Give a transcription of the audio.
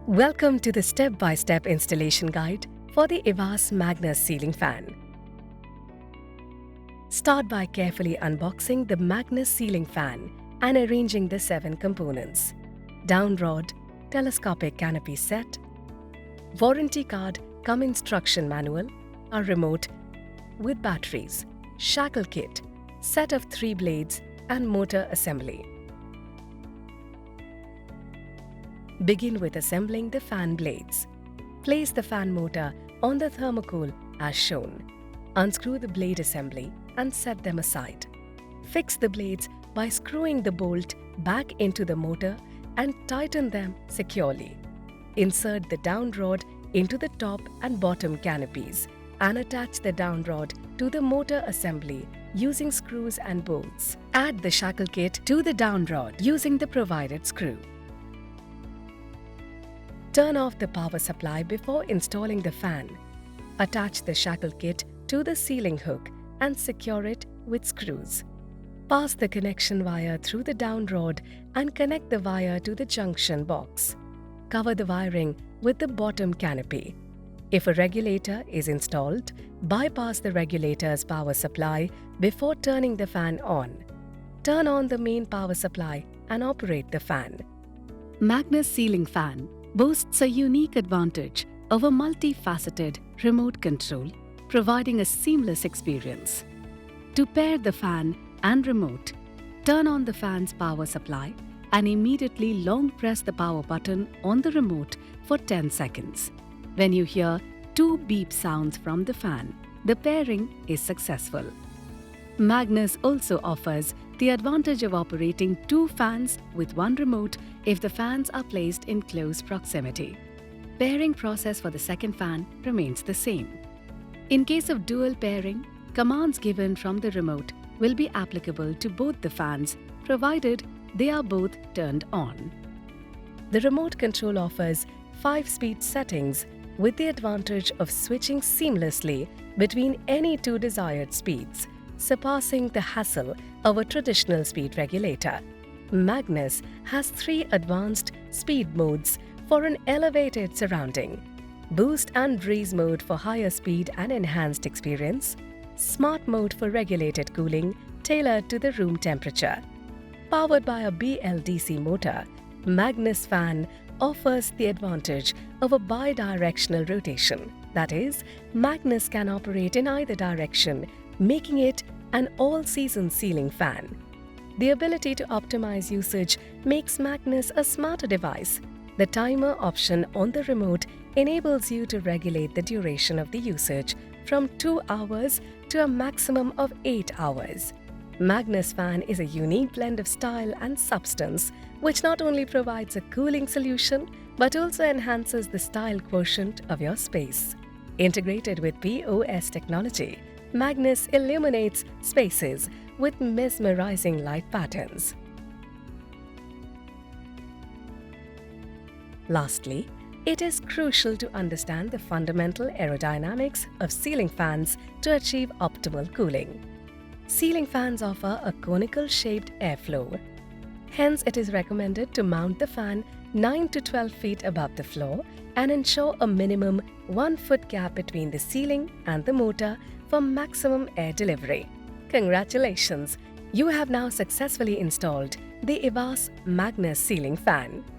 Welcome to the step-by-step installation guide for the Ivas Magnus ceiling fan. Start by carefully unboxing the Magnus ceiling fan and arranging the 7 components: down rod, telescopic canopy set, warranty card cum instruction manual, a remote with batteries, shackle kit, set of 3 blades and motor assembly. Begin with assembling the fan blades. Place the fan motor on the thermocouple as shown. Unscrew the blade assembly and set them aside. Fix the blades by screwing the bolt back into the motor and tighten them securely. Insert the down rod into the top and bottom canopies and attach the down rod to the motor assembly using screws and bolts. Add the shackle kit to the down rod using the provided screw. Turn off the power supply before installing the fan. Attach the shackle kit to the ceiling hook and secure it with screws. Pass the connection wire through the down rod and connect the wire to the junction box. Cover the wiring with the bottom canopy. If a regulator is installed, bypass the regulator's power supply before turning the fan on. Turn on the main power supply and operate the fan. Magnus ceiling fan boasts a unique advantage of a multifaceted remote control, providing a seamless experience. To pair the fan and remote, turn on the fan's power supply and immediately long press the power button on the remote for 10 seconds. When you hear 2 beep sounds from the fan, the pairing is successful. Magnus also offers the advantage of operating 2 fans with 1 remote if the fans are placed in close proximity. Pairing process for the second fan remains the same. In case of dual pairing, commands given from the remote will be applicable to both the fans provided they are both turned on. The remote control offers 5-speed settings with the advantage of switching seamlessly between any 2 desired speeds, surpassing the hassle of a traditional speed regulator. Magnus has 3 advanced speed modes for an elevated surrounding: boost and breeze mode for higher speed and enhanced experience, smart mode for regulated cooling tailored to the room temperature. Powered by a BLDC motor, Magnus fan offers the advantage of a bidirectional rotation. That is, Magnus can operate in either direction, making it an all-season ceiling fan. The ability to optimize usage makes Magnus a smarter device. The timer option on the remote enables you to regulate the duration of the usage from 2 hours to a maximum of 8 hours. Magnus fan is a unique blend of style and substance, which not only provides a cooling solution but also enhances the style quotient of your space. Integrated with POS technology, Magnus illuminates spaces with mesmerizing light patterns. Lastly, it is crucial to understand the fundamental aerodynamics of ceiling fans to achieve optimal cooling. Ceiling fans offer a conical-shaped airflow. Hence, it is recommended to mount the fan 9 to 12 feet above the floor and ensure a minimum 1 foot gap between the ceiling and the motor for maximum air delivery. Congratulations! You have now successfully installed the Ivas Magnus ceiling fan.